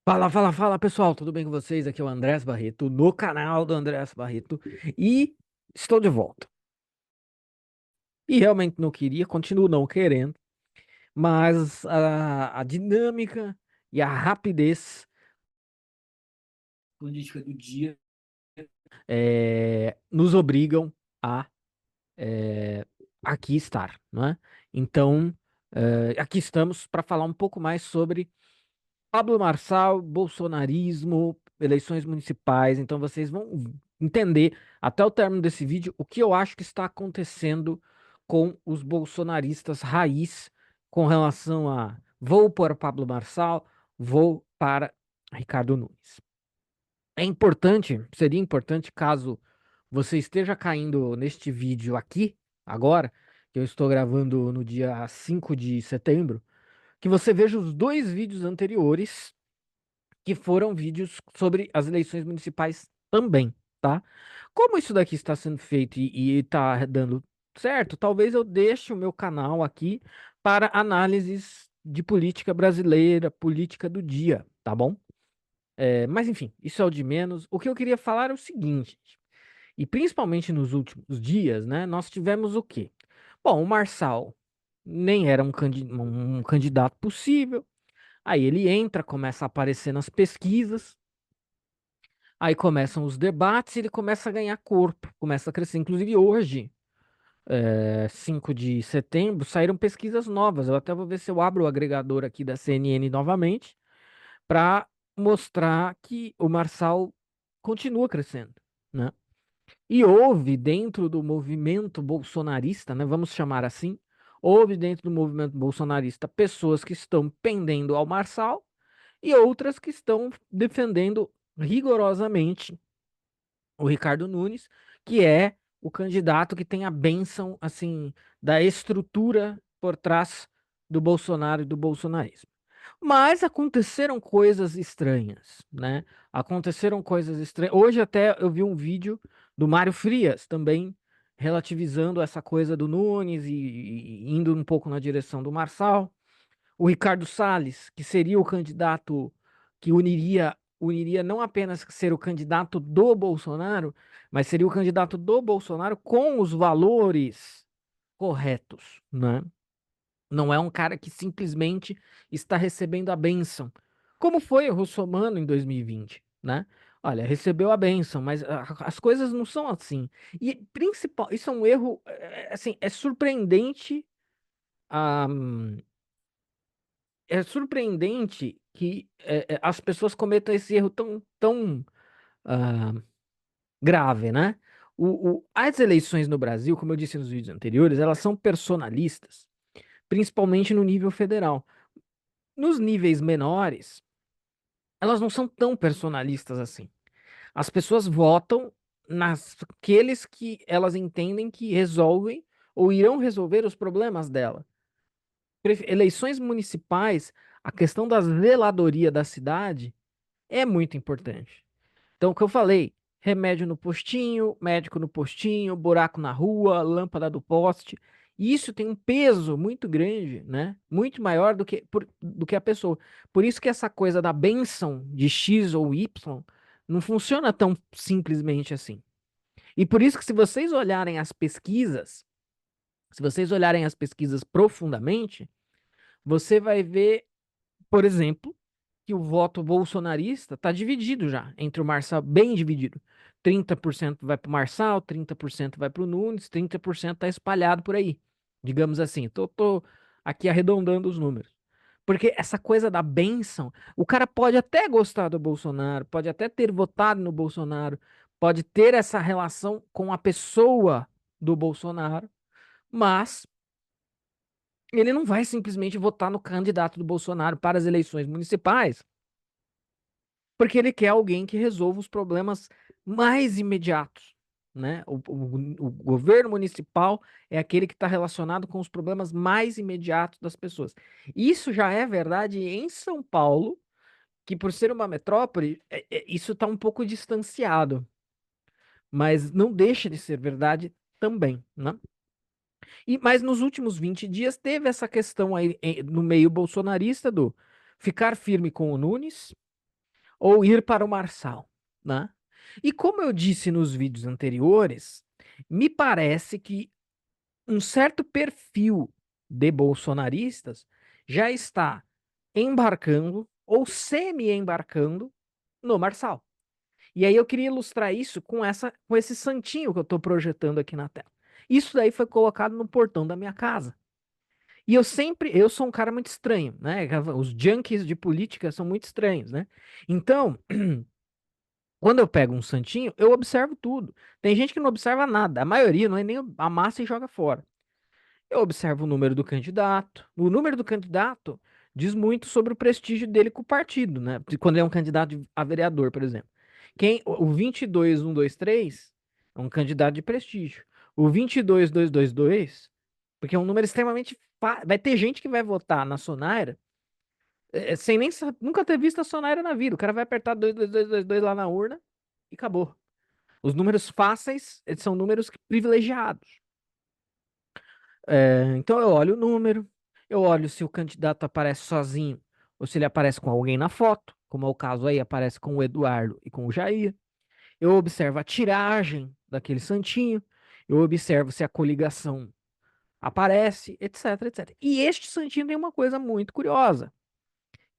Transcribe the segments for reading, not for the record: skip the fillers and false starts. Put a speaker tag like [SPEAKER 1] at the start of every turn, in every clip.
[SPEAKER 1] Fala, fala, fala, pessoal, tudo bem com vocês? Aqui é o Andrés Barreto, no canal do Andrés Barreto, e estou de volta. E realmente não queria, continuo não querendo, mas a dinâmica e a rapidez política do dia nos obrigam a aqui estar, não é? Então, aqui estamos para falar um pouco mais sobre Pablo Marçal, bolsonarismo, eleições municipais. Então vocês vão entender até o término desse vídeo o que eu acho que está acontecendo com os bolsonaristas raiz com relação a vou para Pablo Marçal, vou para Ricardo Nunes. É importante, seria importante caso você esteja caindo neste vídeo aqui, agora, que eu estou gravando no dia 5 de setembro, que você veja os dois vídeos anteriores que foram vídeos sobre as eleições municipais também, tá? Como isso daqui está sendo feito e tá dando certo, talvez eu deixe o meu canal aqui para análises de política brasileira, política do dia, tá bom? Mas enfim, isso é o de menos. O que eu queria falar é o seguinte, e principalmente nos últimos dias, né, nós tivemos o quê? Bom, o Marçal nem era um candidato possível, aí ele entra, começa a aparecer nas pesquisas, aí começam os debates e ele começa a ganhar corpo, começa a crescer. Inclusive hoje, 5 de setembro, saíram pesquisas novas. Eu até vou ver se eu abro o agregador aqui da CNN novamente para mostrar que o Marçal continua crescendo, né? E houve dentro do movimento bolsonarista, né, vamos chamar assim, houve dentro do movimento bolsonarista pessoas que estão pendendo ao Marçal e outras que estão defendendo rigorosamente o Ricardo Nunes, que é o candidato que tem a bênção, assim, da estrutura por trás do Bolsonaro e do bolsonarismo. Mas aconteceram coisas estranhas, né? Aconteceram coisas estranhas. Hoje até eu vi um vídeo do Mário Frias também relativizando essa coisa do Nunes e indo um pouco na direção do Marçal. O Ricardo Salles, que seria o candidato que uniria não apenas ser o candidato do Bolsonaro, mas seria o candidato do Bolsonaro com os valores corretos, né? Não é um cara que simplesmente está recebendo a bênção, como foi o Russomano em 2020, né? Olha, recebeu a bênção, mas as coisas não são assim. E principal, isso é um erro, assim, é surpreendente, ah, é surpreendente que as pessoas cometam esse erro tão ah, grave, né? As eleições no Brasil, como eu disse nos vídeos anteriores, elas são personalistas, principalmente no nível federal. Nos níveis menores, elas não são tão personalistas assim. As pessoas votam naqueles que elas entendem que resolvem ou irão resolver os problemas dela. Eleições municipais, a questão da zeladoria da cidade é muito importante. Então, o que eu falei, remédio no postinho, médico no postinho, buraco na rua, lâmpada do poste, isso tem um peso muito grande, né? Muito maior do que a pessoa. Por isso que essa coisa da bênção de X ou Y não funciona tão simplesmente assim. E por isso que se vocês olharem as pesquisas, se vocês olharem as pesquisas profundamente, você vai ver, por exemplo, que o voto bolsonarista está dividido já entre o Marçal, bem dividido. 30% vai para o Marçal, 30% vai para o Nunes, 30% está espalhado por aí. Digamos assim, tô aqui arredondando os números. Porque essa coisa da bênção, o cara pode até gostar do Bolsonaro, pode até ter votado no Bolsonaro, pode ter essa relação com a pessoa do Bolsonaro, mas ele não vai simplesmente votar no candidato do Bolsonaro para as eleições municipais porque ele quer alguém que resolva os problemas mais imediatos, né? O governo municipal é aquele que está relacionado com os problemas mais imediatos das pessoas. Isso já é verdade em São Paulo, que por ser uma metrópole, isso está um pouco distanciado, mas não deixa de ser verdade também, né? Mas nos últimos 20 dias teve essa questão aí no meio bolsonarista do ficar firme com o Nunes, ou ir para o Marçal, né? E como eu disse nos vídeos anteriores, me parece que um certo perfil de bolsonaristas já está embarcando ou semi-embarcando no Marçal. E aí eu queria ilustrar isso com esse santinho que eu estou projetando aqui na tela. Isso daí foi colocado no portão da minha casa. E eu sou um cara muito estranho, né? Os junkies de política são muito estranhos, né? Então, quando eu pego um santinho, eu observo tudo. Tem gente que não observa nada, a maioria não é nem amassa e joga fora. Eu observo o número do candidato. O número do candidato diz muito sobre o prestígio dele com o partido, né? Quando ele é um candidato a vereador, por exemplo. O 22123 é um candidato de prestígio. O 22222, porque é um número extremamente. Vai ter gente que vai votar na Sonaira sem nem nunca ter visto a Sonaira na vida. O cara vai apertar 22222 lá na urna e acabou. Os números fáceis, eles são números privilegiados. Então eu olho o número, eu olho se o candidato aparece sozinho ou se ele aparece com alguém na foto, como é o caso aí, aparece com o Eduardo e com o Jair. Eu observo a tiragem daquele santinho, eu observo se a coligação aparece, etc, etc. E este santinho tem uma coisa muito curiosa,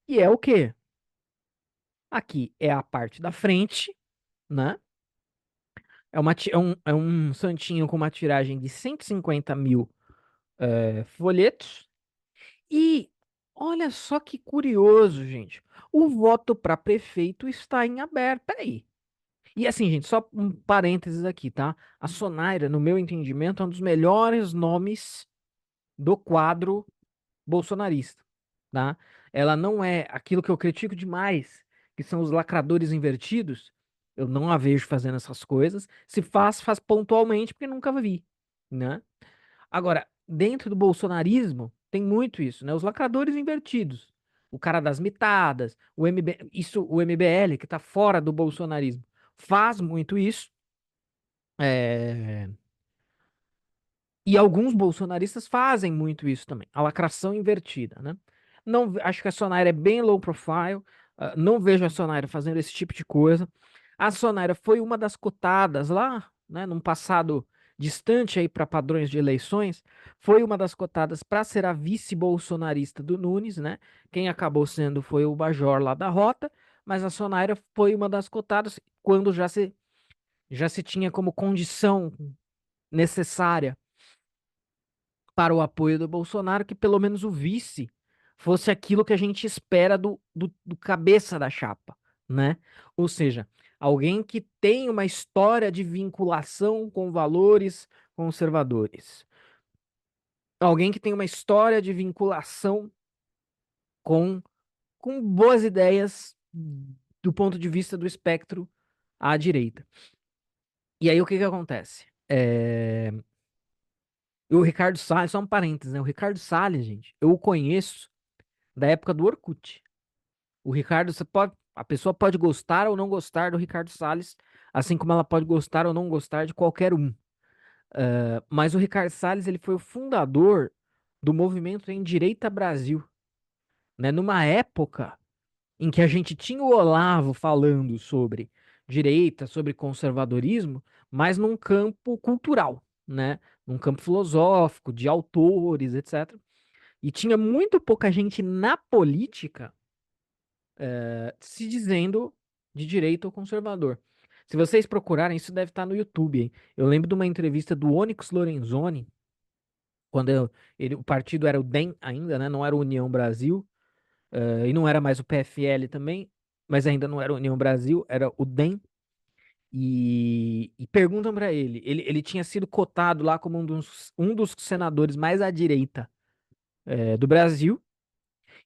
[SPEAKER 1] e é o quê? Aqui é a parte da frente, né? É um santinho com uma tiragem de 150 mil folhetos. E olha só que curioso, gente. O voto para prefeito está em aberto. Peraí. E assim, gente, só um parênteses aqui, tá? A Sonaira, no meu entendimento, é um dos melhores nomes do quadro bolsonarista, tá? Ela não é aquilo que eu critico demais, que são os lacradores invertidos. Eu não a vejo fazendo essas coisas. Se faz, faz pontualmente, porque nunca vi, né? Agora, dentro do bolsonarismo, tem muito isso, né? Os lacradores invertidos. O cara das mitadas, o MBL, que tá fora do bolsonarismo, faz muito isso. É, E alguns bolsonaristas fazem muito isso também, a lacração invertida, né? Não, acho que a Sonaira é bem low profile, não vejo a Sonaira fazendo esse tipo de coisa. A Sonaira foi uma das cotadas lá, né, num passado distante aí para padrões de eleições, foi uma das cotadas para ser a vice-bolsonarista do Nunes, né? Quem acabou sendo foi o Major lá da Rota, mas a Sonaira foi uma das cotadas quando já se tinha como condição necessária para o apoio do Bolsonaro, que pelo menos o vice fosse aquilo que a gente espera do cabeça da chapa, né? Ou seja, alguém que tem uma história de vinculação com valores conservadores. Alguém que tem uma história de vinculação com, com boas ideias do ponto de vista do espectro à direita. E aí o que que acontece? O Ricardo Salles, só um parênteses, né? O Ricardo Salles, gente, eu o conheço da época do Orkut. O Ricardo, a pessoa pode gostar ou não gostar do Ricardo Salles, assim como ela pode gostar ou não gostar de qualquer um. Mas o Ricardo Salles, ele foi o fundador do movimento Em Direita Brasil, né? Numa época em que a gente tinha o Olavo falando sobre direita, sobre conservadorismo, mas num campo cultural, né? Num campo filosófico, de autores, etc. E tinha muito pouca gente na política se dizendo de direita ou conservador. Se vocês procurarem, isso deve estar no YouTube, hein? Eu lembro de uma entrevista do Onyx Lorenzoni, quando o partido era o DEM ainda, né? Não era o União Brasil, e não era mais o PFL também, mas ainda não era o União Brasil, era o DEM. E perguntam para ele tinha sido cotado lá como um dos senadores mais à direita, do Brasil.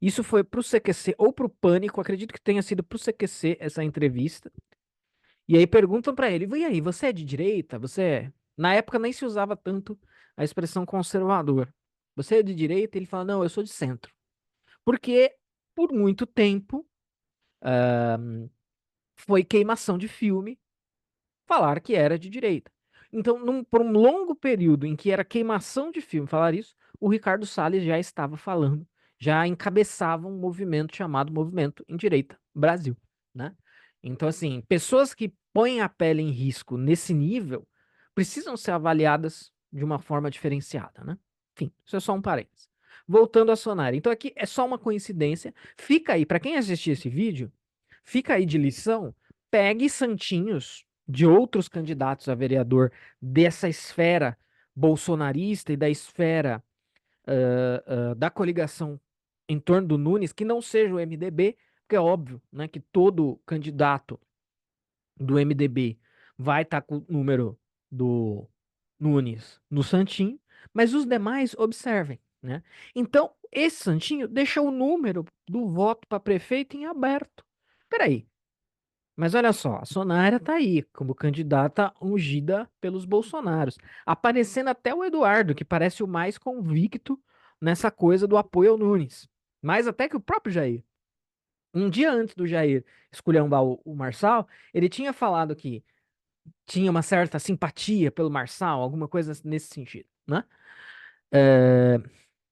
[SPEAKER 1] Isso foi pro CQC ou pro Pânico, acredito que tenha sido pro CQC essa entrevista. E aí perguntam pra ele: "E aí, você é de direita? Você é?" Na época nem se usava tanto a expressão conservador. Você é de direita? Ele fala: "Não, eu sou de centro." Porque por muito tempo foi queimação de filme falar que era de direita. Então, por um longo período em que era queimação de filme falar isso, o Ricardo Salles já estava falando, já encabeçava um movimento chamado Movimento em Direita Brasil, né? Então, assim, pessoas que põem a pele em risco nesse nível precisam ser avaliadas de uma forma diferenciada, né? Enfim, isso é só um parênteses. Voltando a Sonária. Então, aqui é só uma coincidência. Fica aí, para quem assistir esse vídeo, fica aí de lição, pegue santinhos de outros candidatos a vereador dessa esfera bolsonarista e da esfera da coligação em torno do Nunes, que não seja o MDB, porque é óbvio, né, que todo candidato do MDB vai estar com o número do Nunes no Santinho, mas os demais observem, né? Então, esse Santinho deixa o número do voto para prefeito em aberto. Peraí, mas olha só, a Sonária tá aí como candidata ungida pelos Bolsonaros, aparecendo até o Eduardo, que parece o mais convicto nessa coisa do apoio ao Nunes, mais até que o próprio Jair. Um dia antes do Jair esculhambar o Marçal, ele tinha falado que tinha uma certa simpatia pelo Marçal, alguma coisa nesse sentido, né? É,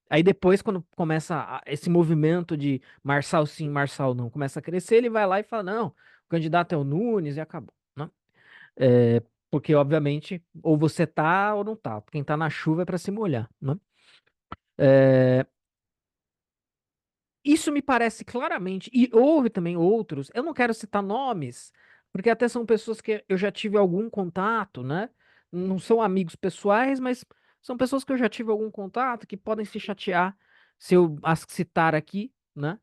[SPEAKER 1] Aí depois, quando começa esse movimento de Marçal sim, Marçal não, começa a crescer, ele vai lá e fala, não, o candidato é o Nunes e acabou, né? É, Porque, obviamente, ou você tá ou não tá. Quem tá na chuva é pra se molhar, né? É, Isso me parece claramente, e houve também outros, eu não quero citar nomes, porque até são pessoas que eu já tive algum contato, né? Não são amigos pessoais, mas são pessoas que eu já tive algum contato que podem se chatear se eu as citar aqui, né?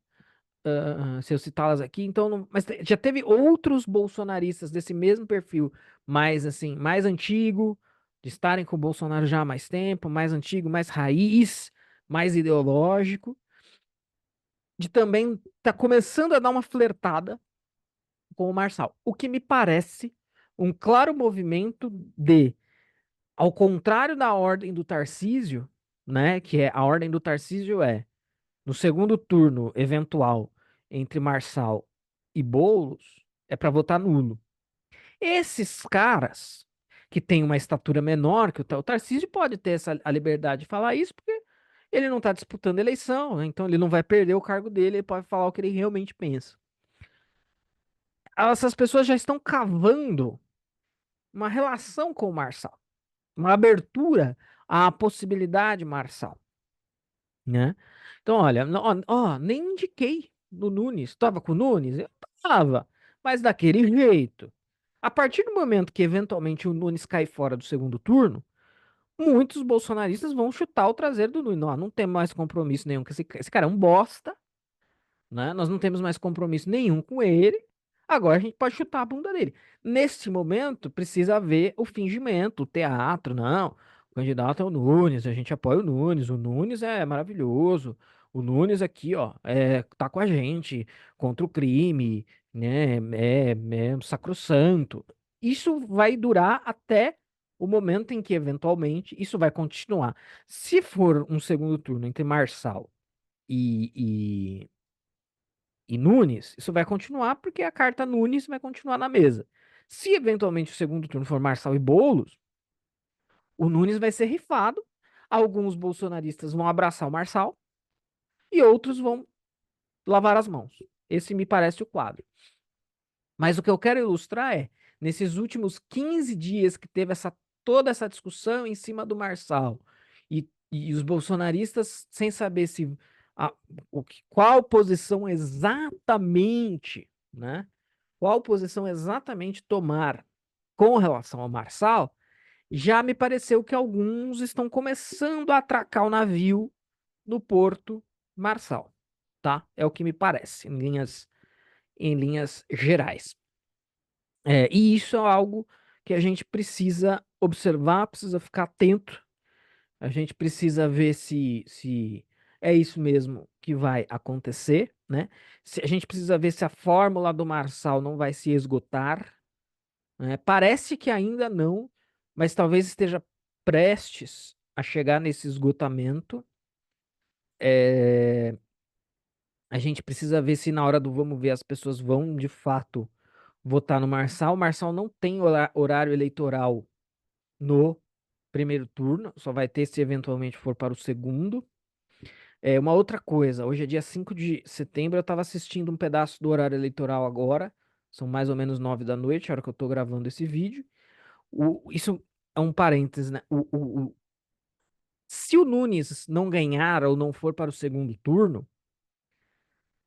[SPEAKER 1] Se eu citá-las aqui, então, mas já teve outros bolsonaristas desse mesmo perfil, mais assim, mais antigo, de estarem com o Bolsonaro já há mais tempo, mais antigo, mais raiz, mais ideológico, de também tá começando a dar uma flertada com o Marçal. O que me parece um claro movimento de, ao contrário da ordem do Tarcísio, né? Que é a ordem do Tarcísio no segundo turno eventual entre Marçal e Boulos, é para votar nulo. Esses caras que têm uma estatura menor que o Tarcísio pode ter a liberdade de falar isso porque ele não está disputando eleição, né? Então ele não vai perder o cargo dele, ele pode falar o que ele realmente pensa. Essas pessoas já estão cavando uma relação com o Marçal, uma abertura à possibilidade Marçal, né? Então, olha, ó, nem indiquei no Nunes. Tava com o Nunes? Eu tava, mas daquele jeito. A partir do momento que eventualmente o Nunes cai fora do segundo turno, muitos bolsonaristas vão chutar o traseiro do Nunes. Não tem mais compromisso nenhum com esse cara é um bosta, né? Nós não temos mais compromisso nenhum com ele. Agora a gente pode chutar a bunda dele. Nesse momento, precisa haver o fingimento, o teatro. Não, o candidato é o Nunes, a gente apoia o Nunes é maravilhoso. O Nunes aqui, ó, tá com a gente contra o crime, né? É sacrossanto. Isso vai durar até o momento em que, eventualmente, isso vai continuar. Se for um segundo turno entre Marçal e Nunes, isso vai continuar porque a carta Nunes vai continuar na mesa. Se eventualmente o segundo turno for Marçal e Boulos, o Nunes vai ser rifado. Alguns bolsonaristas vão abraçar o Marçal e outros vão lavar as mãos. Esse me parece o quadro. Mas o que eu quero ilustrar nesses últimos 15 dias que teve toda essa discussão em cima do Marçal e os bolsonaristas sem saber se a, qual posição exatamente, né? Qual posição exatamente tomar com relação ao Marçal, já me pareceu que alguns estão começando a atracar o navio no Porto Marçal, tá? É o que me parece, em linhas gerais. E isso é algo que a gente precisa observar, precisa ficar atento, a gente precisa ver se é isso mesmo que vai acontecer, né? A gente precisa ver se a fórmula do Marçal não vai se esgotar, né? Parece que ainda não, mas talvez esteja prestes a chegar nesse esgotamento. É, A gente precisa ver se na hora do vamos ver as pessoas vão de fato votar no Marçal. O Marçal não tem horário eleitoral no primeiro turno, só vai ter se eventualmente for para o segundo. Uma outra coisa, hoje é dia 5 de setembro, eu estava assistindo um pedaço do horário eleitoral agora, São mais ou menos 9 da noite, a hora que eu tô gravando esse vídeo. Isso é um parênteses, né? Se o Nunes não ganhar ou não for para o segundo turno,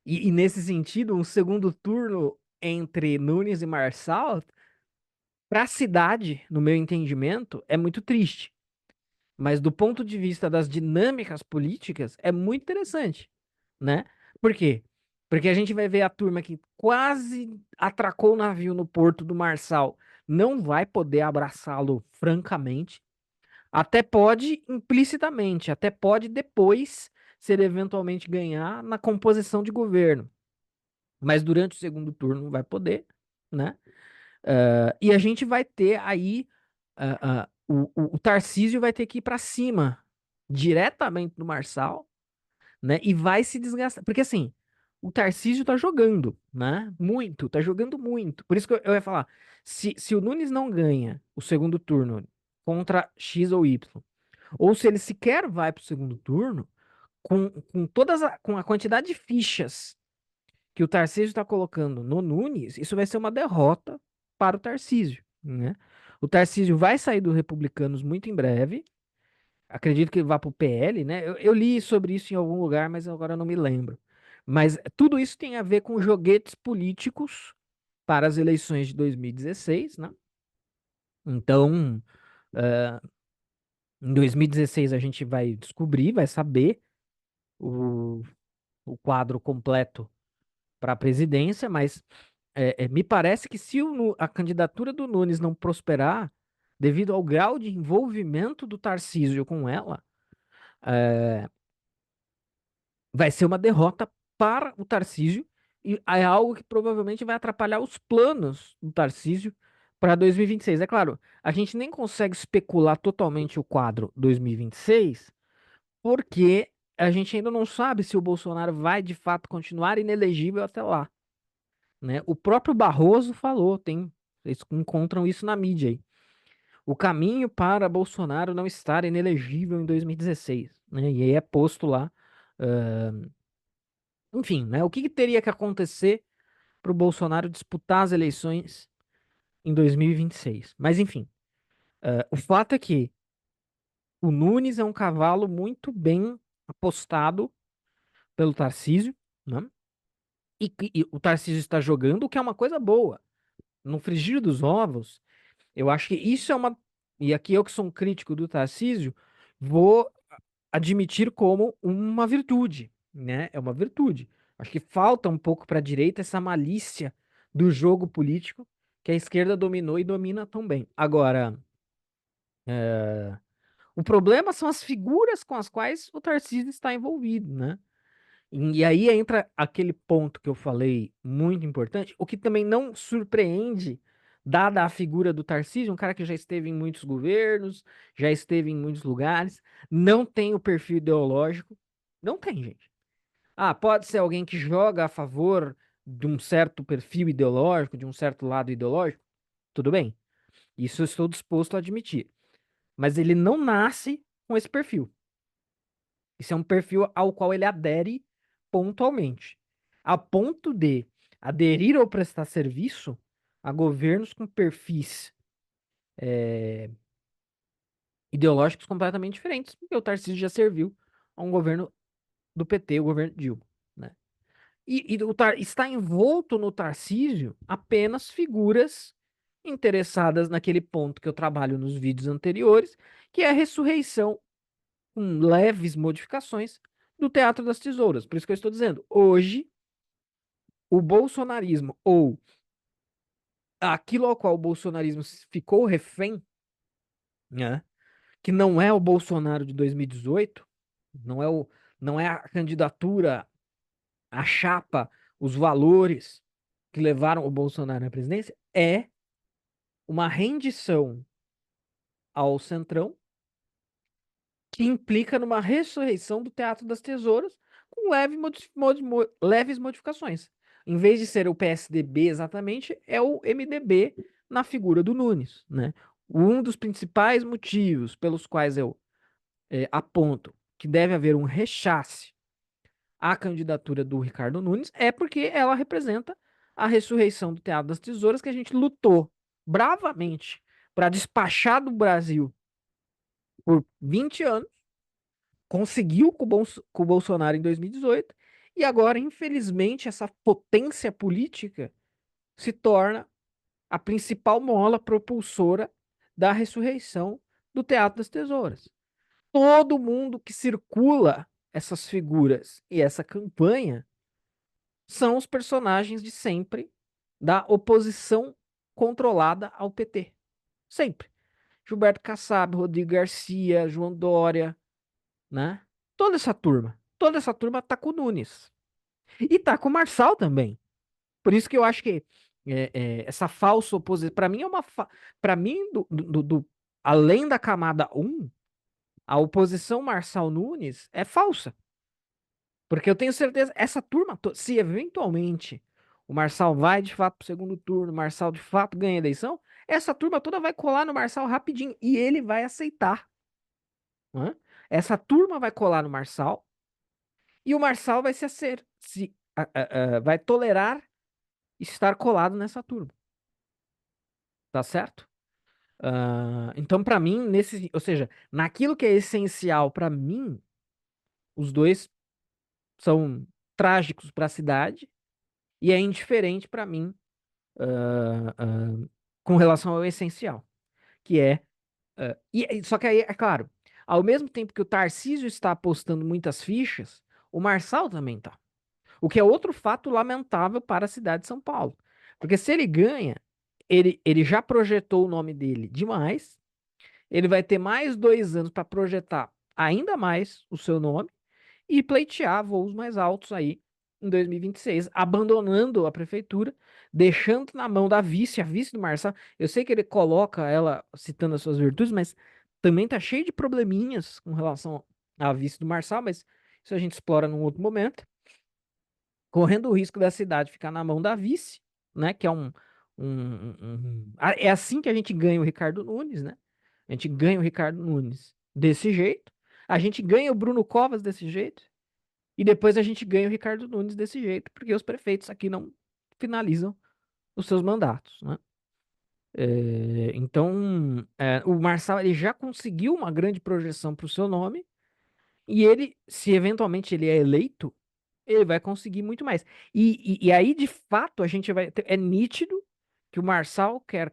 [SPEAKER 1] e nesse sentido, um segundo turno entre Nunes e Marçal, para a cidade, no meu entendimento, é muito triste. Mas do ponto de vista das dinâmicas políticas, é muito interessante, né? Por quê? Porque a gente vai ver a turma que quase atracou o navio no porto do Marçal, não vai poder abraçá-lo francamente, até pode implicitamente, até pode depois, se ele eventualmente ganhar na composição de governo. Mas durante o segundo turno não vai poder, né? E a gente vai ter aí o Tarcísio vai ter que ir para cima diretamente do Marçal, né? E vai se desgastar. Porque assim, o Tarcísio tá jogando, né? Muito, tá jogando muito. Por isso que eu ia falar: se o Nunes não ganha o segundo turno contra X ou Y, ou se ele sequer vai pro segundo turno, com a quantidade de fichas que o Tarcísio está colocando no Nunes, isso vai ser uma derrota para o Tarcísio, né? O Tarcísio vai sair do Republicanos muito em breve. Acredito que ele vá para o PL, né? Eu li sobre isso em algum lugar, mas agora eu não me lembro. Mas tudo isso tem a ver com joguetes políticos para as eleições de 2016, né? Então, eh, em 2016 a gente vai descobrir, vai saber o, o quadro completo para a presidência, mas me parece que se a candidatura do Nunes não prosperar, devido ao grau de envolvimento do Tarcísio com ela, vai ser uma derrota para o Tarcísio e é algo que provavelmente vai atrapalhar os planos do Tarcísio para 2026. É claro, a gente nem consegue especular totalmente o quadro 2026, porque a gente ainda não sabe se o Bolsonaro vai de fato continuar inelegível até lá, né? O próprio Barroso falou, vocês encontram isso na mídia aí. O caminho para Bolsonaro não estar inelegível em 2016, né? E aí é posto lá, enfim, né? O que teria que acontecer para o Bolsonaro disputar as eleições em 2026? Mas enfim, o fato é que o Nunes é um cavalo muito bem apostado pelo Tarcísio, né? E o Tarcísio está jogando, o que é uma coisa boa. No frigir dos ovos, eu acho que isso é uma. E aqui eu que sou um crítico do Tarcísio, vou admitir como uma virtude, né? É uma virtude. Acho que falta um pouco para a direita essa malícia do jogo político que a esquerda dominou e domina também. Agora, o problema são as figuras com as quais o Tarcísio está envolvido, né? E aí entra aquele ponto que eu falei muito importante, o que também não surpreende, dada a figura do Tarcísio, um cara que já esteve em muitos governos, já esteve em muitos lugares, não tem o perfil ideológico, não tem, gente. Ah, pode ser alguém que joga a favor de um certo perfil ideológico, de um certo lado ideológico, tudo bem. Isso eu estou disposto a admitir. Mas ele não nasce com esse perfil. Isso é um perfil ao qual ele adere pontualmente. A ponto de aderir ou prestar serviço a governos com perfis ideológicos completamente diferentes, porque o Tarcísio já serviu a um governo do PT, o governo Dilma, né? Está envolto no Tarcísio apenas figuras interessadas naquele ponto que eu trabalho nos vídeos anteriores, que é a ressurreição com leves modificações do Teatro das Tesouras. Por isso que eu estou dizendo, hoje o bolsonarismo ou aquilo ao qual o bolsonarismo ficou refém, né, que não é o Bolsonaro de 2018, não é não é a candidatura, a chapa, os valores que levaram o Bolsonaro à presidência, é uma rendição ao Centrão que implica numa ressurreição do Teatro das Tesouras com leves modificações. Em vez de ser o PSDB exatamente, é o MDB na figura do Nunes, né? Um dos principais motivos pelos quais eu aponto que deve haver um rechace à candidatura do Ricardo Nunes é porque ela representa a ressurreição do Teatro das Tesouras, que a gente lutou bravamente para despachar do Brasil por 20 anos, conseguiu com o Bolsonaro em 2018, e agora, infelizmente, essa potência política se torna a principal mola propulsora da ressurreição do Teatro das Tesouras. Todo mundo que circula essas figuras e essa campanha são os personagens de sempre da oposição controlada ao PT. Sempre. Gilberto Kassab, Rodrigo Garcia, João Dória, né? Toda essa turma tá com o Nunes. E tá com o Marçal também. Por isso que eu acho que essa falsa oposição, para mim é para mim além da camada um, a oposição Marçal Nunes é falsa. Porque eu tenho certeza, essa turma, se eventualmente o Marçal vai de fato pro segundo turno, o Marçal de fato ganha a eleição, essa turma toda vai colar no Marçal rapidinho e ele vai aceitar. Né? Essa turma vai colar no Marçal e o Marçal vai vai tolerar estar colado nessa turma. Tá certo? Então, para mim, ou seja, naquilo que é essencial para mim, os dois são trágicos para a cidade e é indiferente para mim ah, ah, com relação ao essencial, que é. Só que aí, é claro, ao mesmo tempo que o Tarcísio está apostando muitas fichas, o Marçal também tá. O que é outro fato lamentável para a cidade de São Paulo. Porque se ele ganha, ele já projetou o nome dele demais, ele vai ter mais 2 anos para projetar ainda mais o seu nome e pleitear voos mais altos aí em 2026, abandonando a prefeitura, deixando na mão da vice, a vice do Marçal. Eu sei que ele coloca ela citando as suas virtudes, mas também tá cheio de probleminhas com relação à vice do Marçal, mas isso a gente explora num outro momento. Correndo o risco da cidade ficar na mão da vice, né? Que é é assim que a gente ganha o Ricardo Nunes, né? A gente ganha o Ricardo Nunes desse jeito, a gente ganha o Bruno Covas desse jeito, e depois a gente ganha o Ricardo Nunes desse jeito, porque os prefeitos aqui não finalizam os seus mandatos, né? Então, o Marçal ele já conseguiu uma grande projeção para o seu nome, e ele, se eventualmente ele é eleito, ele vai conseguir muito mais. E aí, de fato, a gente vai ter, é nítido que o Marçal quer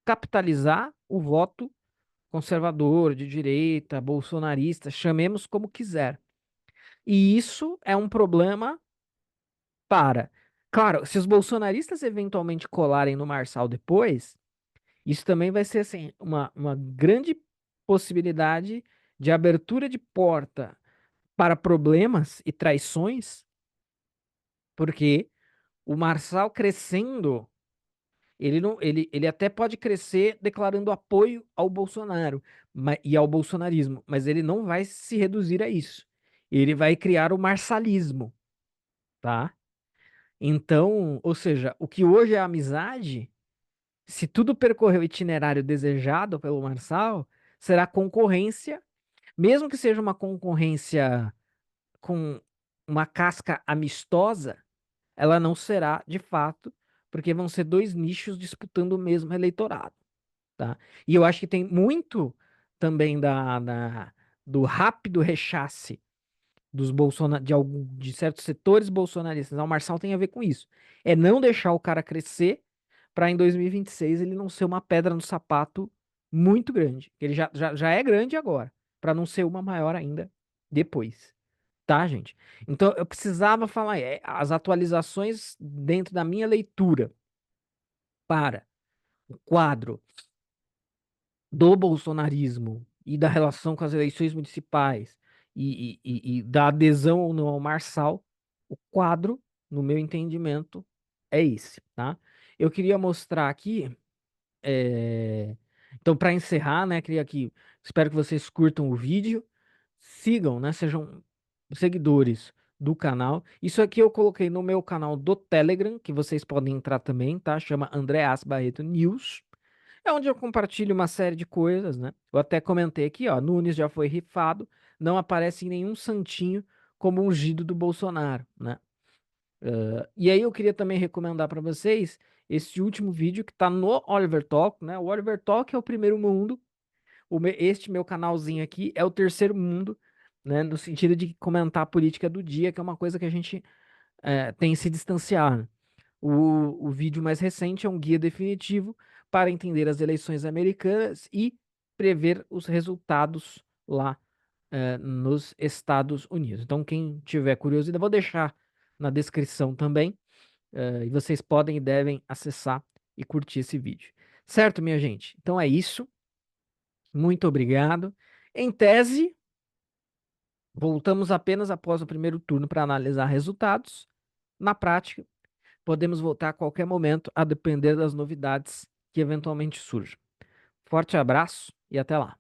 [SPEAKER 1] capitalizar o voto conservador, de direita, bolsonarista, chamemos como quiser. E isso é um problema para. Claro, se os bolsonaristas eventualmente colarem no Marçal depois, isso também vai ser assim, uma grande possibilidade de abertura de porta para problemas e traições, porque o Marçal crescendo, ele não, ele até pode crescer declarando apoio ao Bolsonaro e ao bolsonarismo, mas ele não vai se reduzir a isso. Ele vai criar o marçalismo, tá? Então, ou seja, o que hoje é amizade, se tudo percorrer o itinerário desejado pelo Marçal, será concorrência, mesmo que seja uma concorrência com uma casca amistosa, ela não será de fato, porque vão ser dois nichos disputando o mesmo eleitorado, tá? E eu acho que tem muito também do rápido rechace de certos setores bolsonaristas ao Marçal tem a ver com isso. É não deixar o cara crescer para em 2026 ele não ser uma pedra no sapato muito grande. Ele já é grande agora, para não ser uma maior ainda depois. Tá, gente? Então eu precisava falar as atualizações dentro da minha leitura para o quadro do bolsonarismo e da relação com as eleições municipais e da adesão ou não ao Marçal, o quadro, no meu entendimento, é esse, tá? Eu queria mostrar aqui, então para encerrar, né, queria aqui, espero que vocês curtam o vídeo, sigam, né, sejam seguidores do canal. Isso aqui eu coloquei no meu canal do Telegram, que vocês podem entrar também, tá? Chama Andreas Barreto News. É onde eu compartilho uma série de coisas, né? Eu até comentei aqui, ó, Nunes já foi rifado, não aparece em nenhum santinho como ungido do Bolsonaro, né? E aí eu queria também recomendar para vocês esse último vídeo que está no Oliver Talk, né? O Oliver Talk é o primeiro mundo, este meu canalzinho aqui é o terceiro mundo, né? No sentido de comentar a política do dia, que é uma coisa que a gente tem que se distanciar, né? O vídeo mais recente é um guia definitivo para entender as eleições americanas e prever os resultados lá nos Estados Unidos. Então, quem tiver curiosidade, vou deixar na descrição também, e vocês podem e devem acessar e curtir esse vídeo. Certo, minha gente? Então é isso. Muito obrigado. Em tese, voltamos apenas após o primeiro turno para analisar resultados. Na prática, podemos voltar a qualquer momento, a depender das novidades que eventualmente surjam. Forte abraço e até lá.